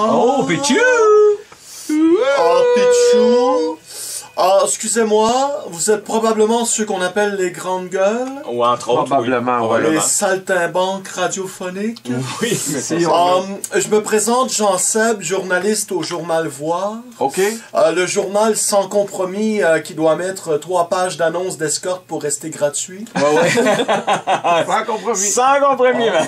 Oh, Pichou! Oh, Pichou! Ah, excusez-moi, vous êtes probablement ceux qu'on appelle les grandes gueules. Ou entre autres, Probablement, oui. Les saltimbanques radiophoniques. Oui, mais c'est ça. Je me présente, Jean Seb, journaliste au journal Voir. OK. Le journal sans compromis qui doit mettre 3 pages d'annonces d'escorte pour rester gratuit. Ouais. Sans compromis. Sans compromis, man.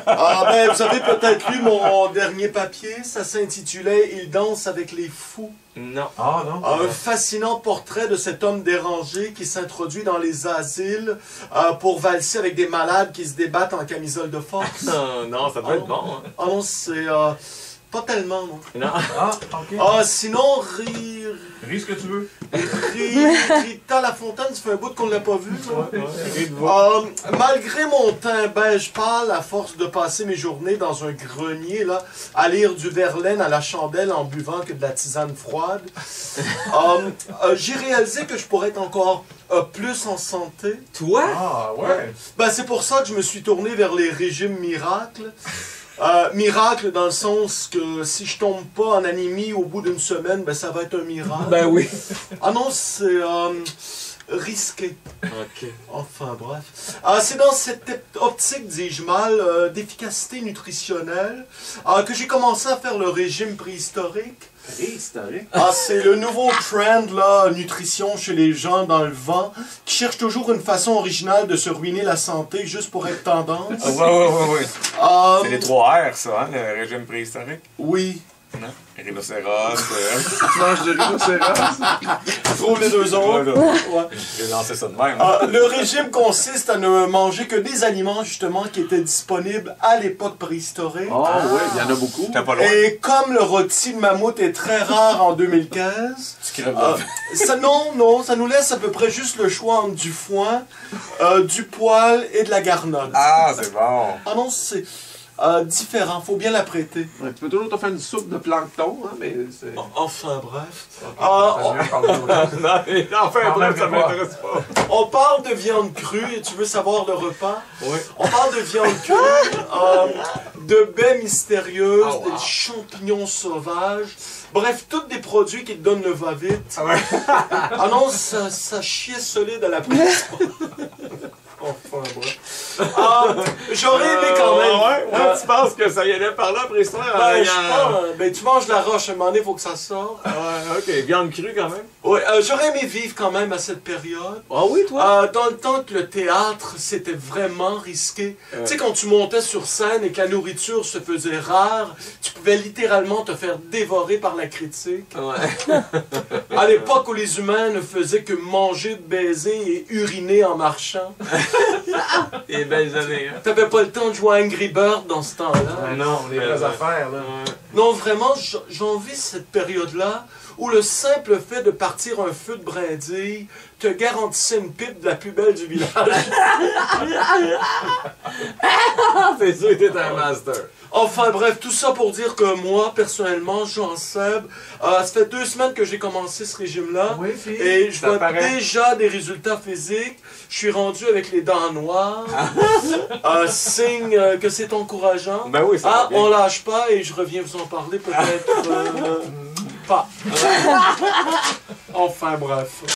Ben, vous avez peut-être lu mon dernier papier, ça s'intitulait « Il danse avec les fous ». Non. Ah, non. Un fascinant portrait de cet homme dérangé qui s'introduit dans les asiles pour valser avec des malades qui se débattent en camisole de force. Non, ça doit être bon. Hein. Ah non, c'est pas tellement, non. Non. Ah, OK. Sinon, Ris ce que tu veux. Rita Lafontaine, ça fait un bout qu'on l'a pas vu. Malgré mon teint beige pâle, à force de passer mes journées dans un grenier, là, à lire du Verlaine à la chandelle en buvant que de la tisane froide, j'ai réalisé que je pourrais être encore plus en santé. Toi? Ah, ouais. Ben, c'est pour ça que je me suis tourné vers les régimes miracles. Miracle dans le sens que si je tombe pas en anémie au bout d'une semaine, ben ça va être un miracle. Ben oui. Ah non, c'est risqué. OK. Enfin bref. C'est dans cette optique, dis-je mal, d'efficacité nutritionnelle que j'ai commencé à faire le régime préhistorique. Préhistorique? C'est le nouveau trend, là, nutrition chez les gens dans le vent, qui cherchent toujours une façon originale de se ruiner la santé juste pour être tendance. Ouais. C'est les 3 R, ça, hein, le régime préhistorique. Oui. Non? Rhinocéros. Tu manges de rhinocéros. Trouve les 2 autres. Ouais. J'ai lancé ça de même. Le régime consiste à ne manger que des aliments, justement, qui étaient disponibles à l'époque préhistorique. Oui, il y en a beaucoup. T'as pas loin. Et comme le rôti de mammouth est très rare en 2015, ça nous laisse à peu près juste le choix entre du foin, du poil et de la garnotte. Ah, c'est bon. Ah non, c'est différent, faut bien l'apprêter. Ouais, tu peux toujours te faire une soupe de plancton, hein, mais c'est... Enfin bref. Enfin, bref, ça m'intéresse pas. On parle de viande crue et tu veux savoir le repas? Oui. On parle de viande crue, de baies mystérieuses, des champignons sauvages. Bref, tous des produits qui te donnent le va-vite. Ah non, ça chiait solide à la prison. Enfin, bref. J'aurais aimé quand même. Tu penses que ça y allait par là, préhistoire? Je sais pas. Ben, tu manges la roche, à un moment donné, il faut que ça sorte. Ouais, OK. Viande crue, quand même. Ouais, j'aurais aimé vivre quand même à cette période. Ah oui, toi? Dans le temps que le théâtre, c'était vraiment risqué. Tu sais, quand tu montais sur scène et que la nourriture se faisait rare, tu pouvais littéralement te faire dévorer par la critique. Ouais. À l'époque où les humains ne faisaient que manger, baiser et uriner en marchant. Et belles années, hein? T'avais pas le temps de jouer à Angry Bird dans ce temps-là. Non, les vraies affaires, là. Non, vraiment, j'envie cette période-là où le simple fait de partir un feu de brindille te garantissait une pipe de la plus belle du village. C'est sûr que t'es un master. Enfin bref, tout ça pour dire que moi, personnellement, Jean Seb, ça fait 2 semaines que j'ai commencé ce régime-là. Oui, et je vois paraît. déjà des résultats physiques. Je suis rendu avec les dents noires. Signe que c'est encourageant. Ben oui, ça va bien. On lâche pas et je reviens vous en parler peut-être pas. Enfin bref.